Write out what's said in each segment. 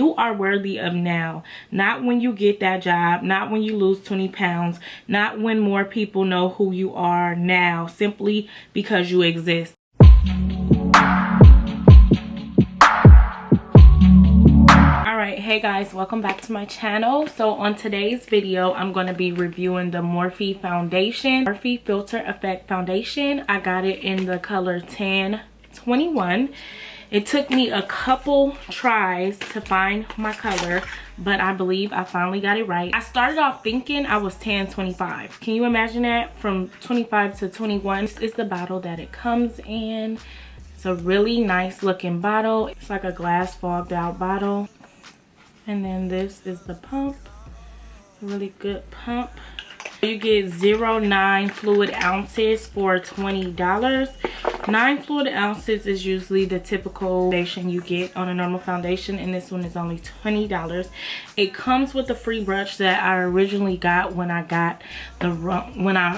you are worthy of now. Not when you get that job, not when you lose 20 pounds, not when more people know who you are now, simply because you exist. Alright, hey guys, welcome back to my channel. So on today's video, I'm going to be reviewing the Morphe foundation. Morphe Filter Effect Foundation. I got it in the color Tan 21. It took me a couple tries to find my color, but I believe I finally got it right. I started off thinking I was Tan 25. Can you imagine that? From 25 to 21. This is the bottle that it comes in. It's a really nice looking bottle. It's like a glass fogged out bottle. And then this is the pump. A really good pump. You get 0.9 fluid ounces for $20. 9 fluid ounces is usually the typical foundation you get on a normal foundation, and this one is only $20. It comes with a free brush that I originally got when I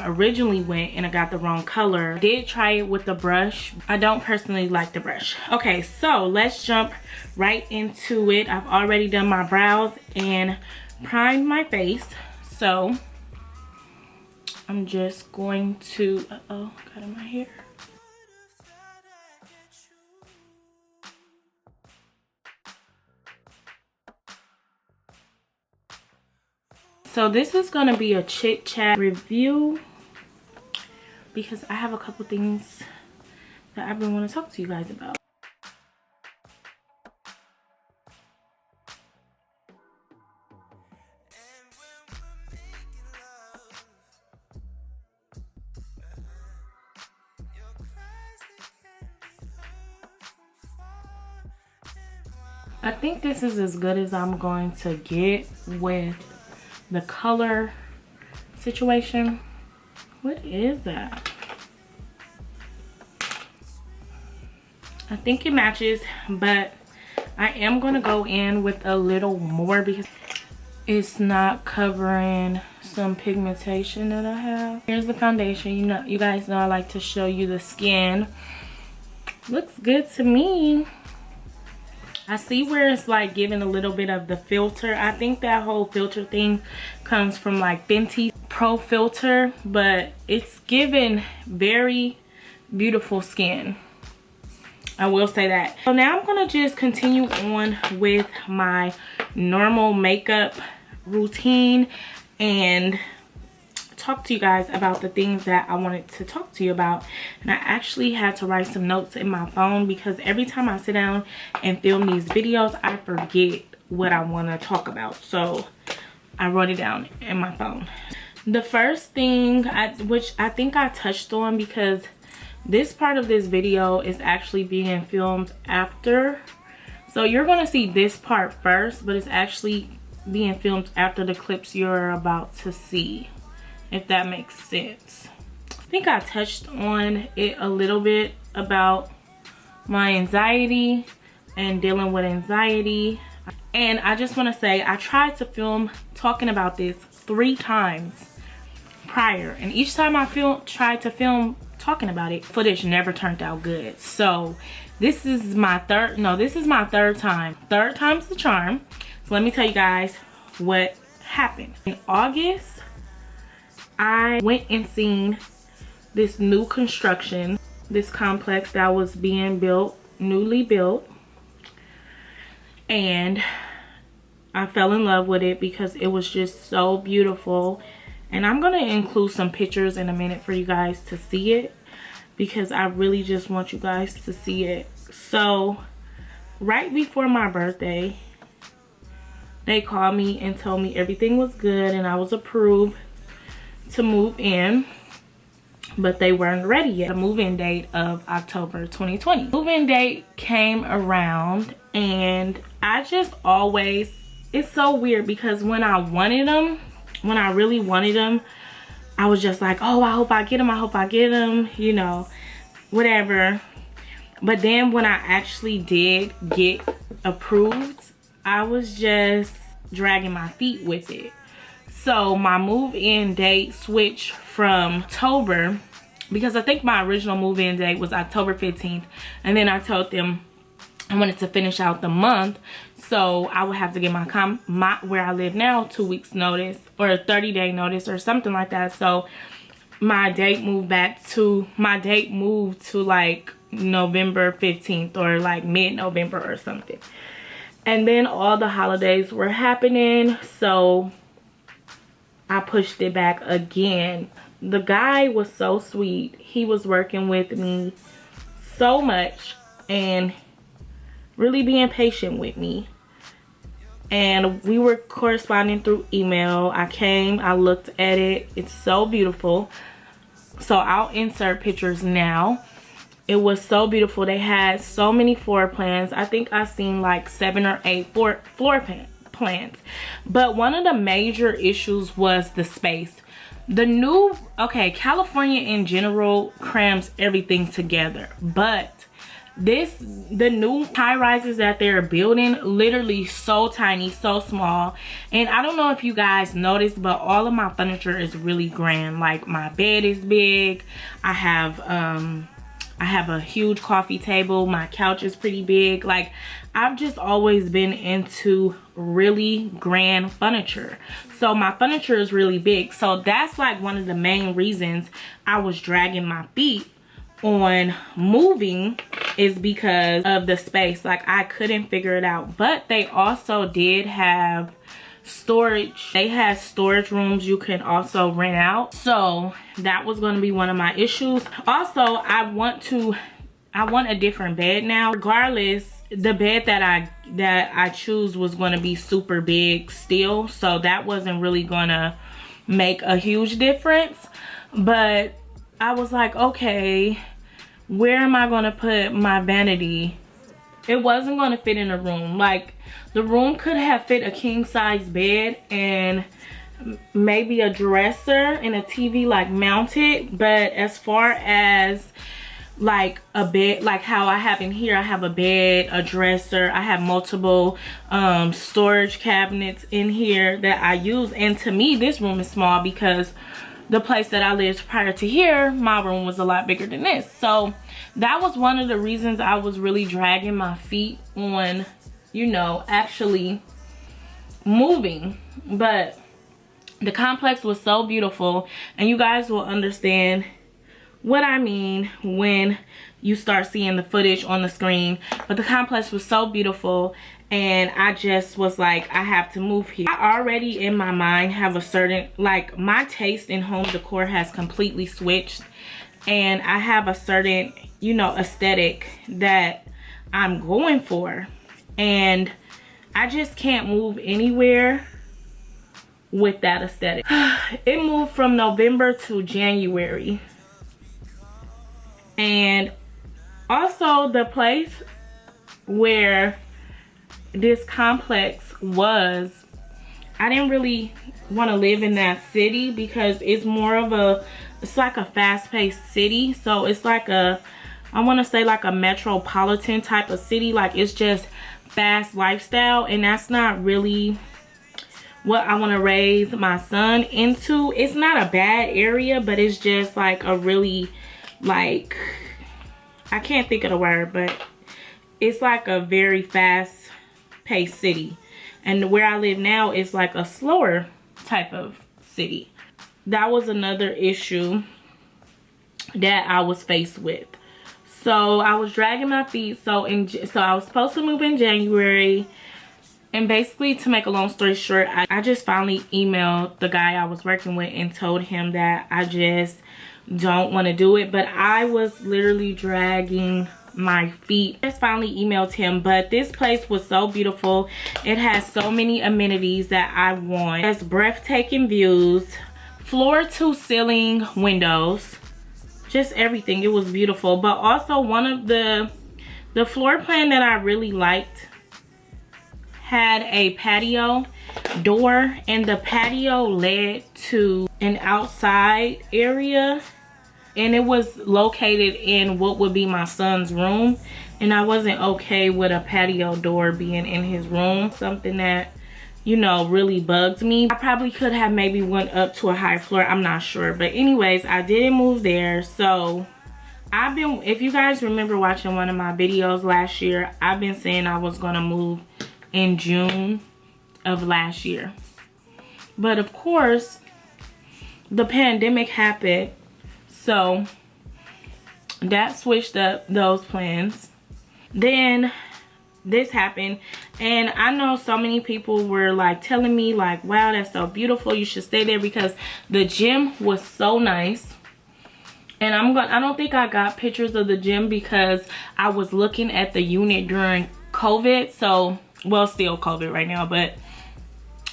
originally went and I got the wrong color. I did try it with the brush. I don't personally like the brush. Okay, so let's jump right into it. I've already done my brows and primed my face, so I'm just going to, got in my hair. So this is going to be a chit chat review because I have a couple things that I've been wanting to talk to you guys about. I think this is as good as I'm going to get with the color situation. What is that? I think it matches, but I am going to go in with a little more because it's not covering some pigmentation that I have. Here's the foundation. You guys know I like to show you the skin. Looks good to me. I see where it's like giving a little bit of the filter. I think that whole filter thing comes from like Fenty Pro Filter, but it's giving very beautiful skin. I will say that. So now I'm gonna just continue on with my normal makeup routine and talk to you guys about the things that I wanted to talk to you about. And I actually had to write some notes in my phone because every time I sit down and film these videos, I forget what I want to talk about. So I wrote it down in my phone. The first thing, which I think I touched on because this part of this video is actually being filmed after. So you're going to see this part first, but it's actually being filmed after the clips you're about to see, if that makes sense. I think I touched on it a little bit about my anxiety and dealing with anxiety. And I just want to say I tried to film talking about this 3 times prior, and each time I tried to film talking about it, footage never turned out good. So this is my third time. Third time's the charm. So let me tell you guys what happened. In August, I went and seen this new construction, this complex that was being built, newly built, and I fell in love with it because it was just so beautiful. And I'm gonna include some pictures in a minute for you guys to see it because I really just want you guys to see it. So right before my birthday, they called me and told me everything was good and I was approved to move in, but they weren't ready yet. The move-in date of October 2020. Move-in date came around and I just always, it's so weird because when I wanted them, when I really wanted them, I was just like, oh, I hope I get them, I hope I get them, you know, whatever. But then when I actually did get approved, I was just dragging my feet with it. So my move-in date switched from October, because I think my original move-in date was October 15th. And then I told them I wanted to finish out the month. So I would have to get my where I live now 2 weeks notice or a 30-day notice or something like that. So my date moved to like November 15th or like mid-November or something. And then all the holidays were happening, so I pushed it back again. The guy was so sweet. He was working with me so much and really being patient with me. And we were corresponding through email. I came, I looked at it. It's so beautiful. So I'll insert pictures now. It was so beautiful. They had so many floor plans. I think I've seen like 7 or 8 floor plans. But one of the major issues was the space. California in general crams everything together. But the new high rises that they're building, literally so tiny, so small. And I don't know if you guys noticed, but all of my furniture is really grand. Like my bed is big. I have a huge coffee table. My couch is pretty big. Like, I've just always been into really grand furniture. So my furniture is really big. So that's like one of the main reasons I was dragging my feet on moving, is because of the space. Like, I couldn't figure it out. But they also did have storage. They had storage rooms you can also rent out. So that was going to be one of my issues. Also, I want a different bed now. Regardless, the bed that I choose was going to be super big still. So that wasn't really going to make a huge difference. But I was like, okay, where am I going to put my vanity? It wasn't going to fit in a room. Like, the room could have fit a king size bed and maybe a dresser and a TV like mounted. But as far as like a bed, like how I have in here, I have a bed, a dresser, I have multiple storage cabinets in here that I use. And to me, this room is small because the place that I lived prior to here, my room was a lot bigger than this. So that was one of the reasons I was really dragging my feet on, you know, actually moving. But the complex was so beautiful, and you guys will understand what I mean when you start seeing the footage on the screen. But the complex was so beautiful, and I just was like, I have to move here. I already in my mind have a certain, like, my taste in home decor has completely switched, and I have a certain, you know, aesthetic that I'm going for, and I just can't move anywhere with that aesthetic. It moved from November to January. And also the place where this complex was, I didn't really want to live in that city because it's more of a, it's like a fast-paced city. So it's like a, I want to say like a metropolitan type of city. Like, it's just fast lifestyle, and that's not really what I want to raise my son into. It's not a bad area, but it's just like a really, like, I can't think of the word, but it's like a very fast-paced city. And where I live now is like a slower type of city. That was another issue that I was faced with. So I was dragging my feet. So I was supposed to move in January. And basically, to make a long story short, I just finally emailed the guy I was working with and told him that I just don't want to do it. But I was literally dragging my feet. I just finally emailed him. But this place was so beautiful. It has so many amenities that I want. It has breathtaking views, floor to ceiling windows, just everything. It was beautiful. But also, one of the floor plan that I really liked had a patio door, and the patio led to an outside area, and it was located in what would be my son's room, and I wasn't okay with a patio door being in his room. Something that, you know, really bugs me. I probably could have maybe went up to a higher floor, I'm not sure. But anyways, I didn't move there. So I've been, if you guys remember watching one of my videos last year, I've been saying I was gonna move in June of last year. But of course, the pandemic happened, so that switched up those plans. Then this happened, and I know so many people were like telling me like, wow, that's so beautiful, you should stay there, because the gym was so nice. And I don't think I got pictures of the gym because I was looking at the unit during COVID. So, well, still COVID right now, but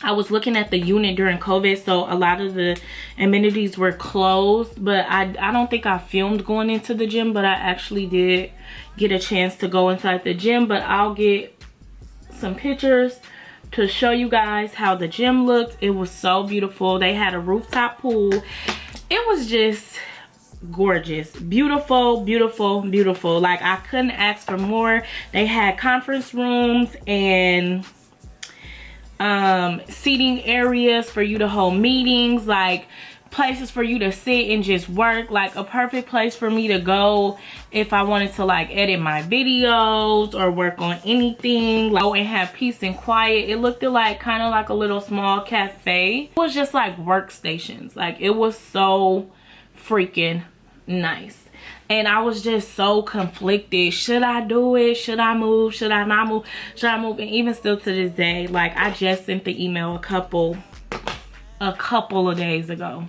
I was looking at the unit during COVID, so a lot of the amenities were closed. But I don't think I filmed going into the gym, but I actually did get a chance to go inside the gym. But I'll get some pictures to show you guys how the gym looked. It was so beautiful. They had a rooftop pool. It was just gorgeous, beautiful, beautiful, beautiful. Like, I couldn't ask for more. They had conference rooms and seating areas for you to hold meetings, like places for you to sit and just work, like a perfect place for me to go if I wanted to like edit my videos or work on anything, like, and have peace and quiet. It looked like kind of like a little small cafe. It was just like workstations. Like, it was so freaking nice. And I was just so conflicted. Should I do it? Should I move? Should I not move? Should I move? And even still to this day, like, I just sent the email a couple of days ago.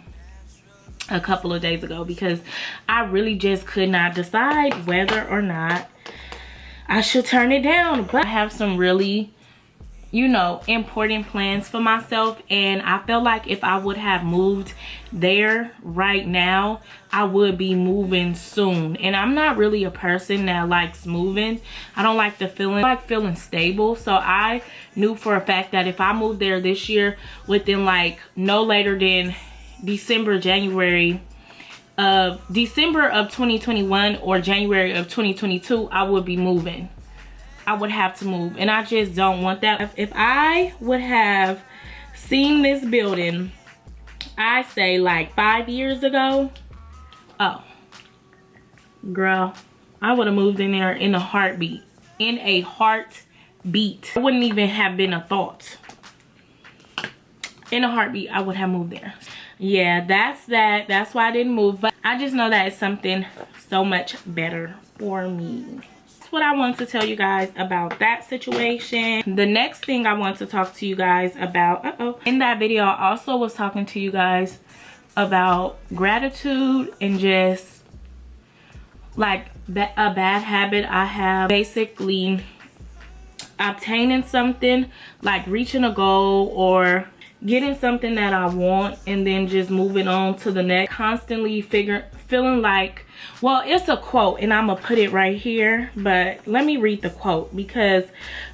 Because I really just could not decide whether or not I should turn it down. But I have some really, you know, important plans for myself, and I felt like if I would have moved there right now, I would be moving soon. And I'm not really a person that likes moving. I don't like the feeling, I like feeling stable. So I knew for a fact that if I moved there this year, within like no later than December of 2021 or January of 2022, I would be moving. I would have to move, and I just don't want that. If I would have seen this building, I say like 5 years ago, oh girl, I would have moved in there in a heartbeat. In a heartbeat. It wouldn't even have been a thought. In a heartbeat, I would have moved there. Yeah, that's why I didn't move. But I just know that it's something so much better for me. What I want to tell you guys about that situation. The next thing I want to talk to you guys about, in that video I also was talking to you guys about gratitude and just like a bad habit I have, basically obtaining something, like reaching a goal or getting something that I want and then just moving on to the next, constantly feeling like, well, it's a quote and I'm gonna put it right here, but let me read the quote because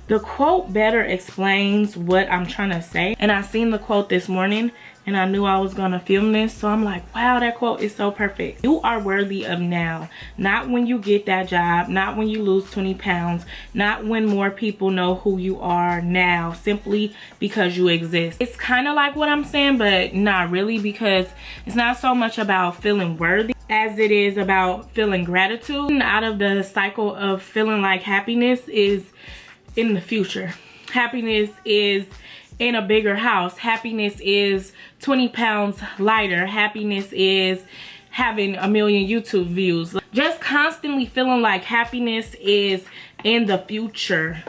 the quote better explains what I'm trying to say. And I seen the quote this morning and I knew I was gonna film this, so I'm like, wow, that quote is so perfect. You are worthy of now, not when you get that job, not when you lose 20 pounds, not when more people know who you are now, simply because you exist. It's kind of like what I'm saying, but not really, because it's not so much about feeling worthy as it is about feeling gratitude. Out of the cycle of feeling like happiness is in the future. Happiness is in a bigger house. Happiness is 20 pounds lighter. Happiness is having 1 million YouTube views. Just constantly feeling like happiness is in the future.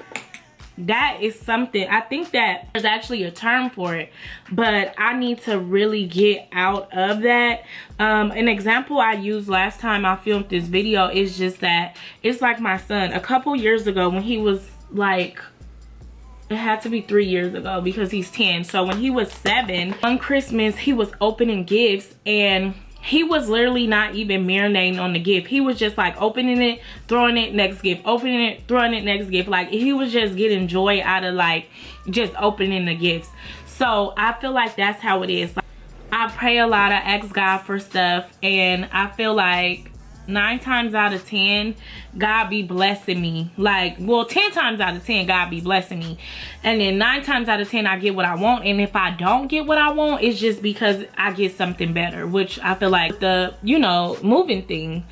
That is something, I think that there's actually a term for it, but I need to really get out of that. An example I used last time I filmed this video is just that it's like my son. A couple years ago when he was like, it had to be 3 years ago because he's 10. So when he was 7, on Christmas, he was opening gifts and he was literally not even marinating on the gift. He was just like opening it, throwing it, next gift, opening it, throwing it, next gift. Like, he was just getting joy out of like just opening the gifts. So I feel like that's how it is. Like, I pray a lot, I ask God for stuff, and I feel like 9 times out of 10 God be blessing me. Like, well, 10 times out of 10 God be blessing me, and then 9 times out of 10 I get what I want. And if I don't get what I want, it's just because I get something better, which I feel like the, you know, moving thing,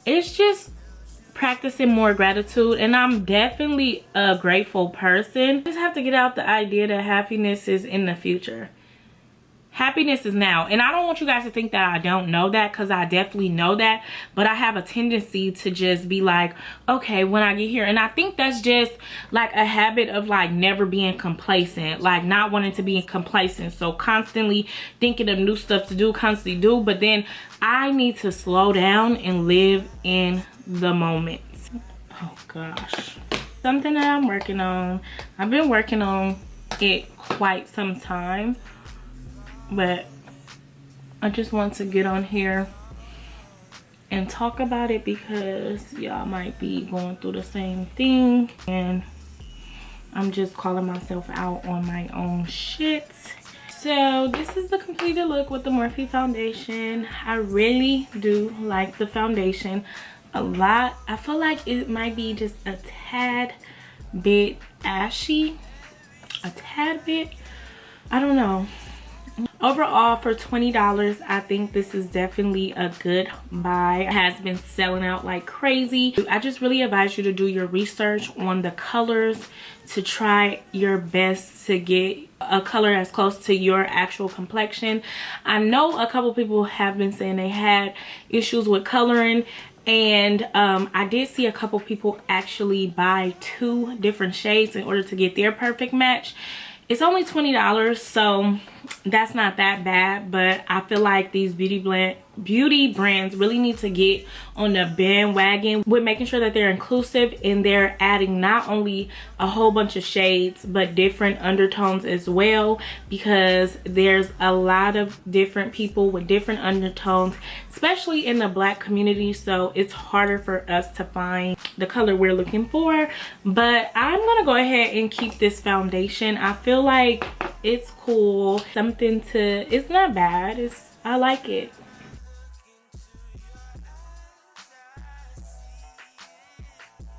it's just practicing more gratitude, and I'm definitely a grateful person. I just have to get out the idea that happiness is in the future. Happiness is now. And I don't want you guys to think that I don't know that, because I definitely know that. But I have a tendency to just be like, okay, when I get here. And I think that's just like a habit of like never being complacent. Like not wanting to be complacent. So constantly thinking of new stuff to do, constantly do. But then I need to slow down and live in the moment. Oh gosh. Something that I'm working on. I've been working on it quite some time. But I just want to get on here and talk about it, because y'all might be going through the same thing, and I'm just calling myself out on my own shit. So this is the completed look with the Morphe foundation. I really do like the foundation a lot. I feel like it might be just a tad bit ashy, a tad bit, I don't know. Overall, for $20, I think this is definitely a good buy. It has been selling out like crazy. I just really advise you to do your research on the colors, to try your best to get a color as close to your actual complexion. I know a couple people have been saying they had issues with coloring, and I did see a couple people actually buy 2 different shades in order to get their perfect match. It's only $20, so that's not that bad. But I feel like these beauty brands really need to get on the bandwagon with making sure that they're inclusive, and they're adding not only a whole bunch of shades but different undertones as well, because there's a lot of different people with different undertones, especially in the Black community. So it's harder for us to find the color we're looking for. But I'm gonna go ahead and keep this foundation. I feel like it's cool, something to, it's not bad, I like it.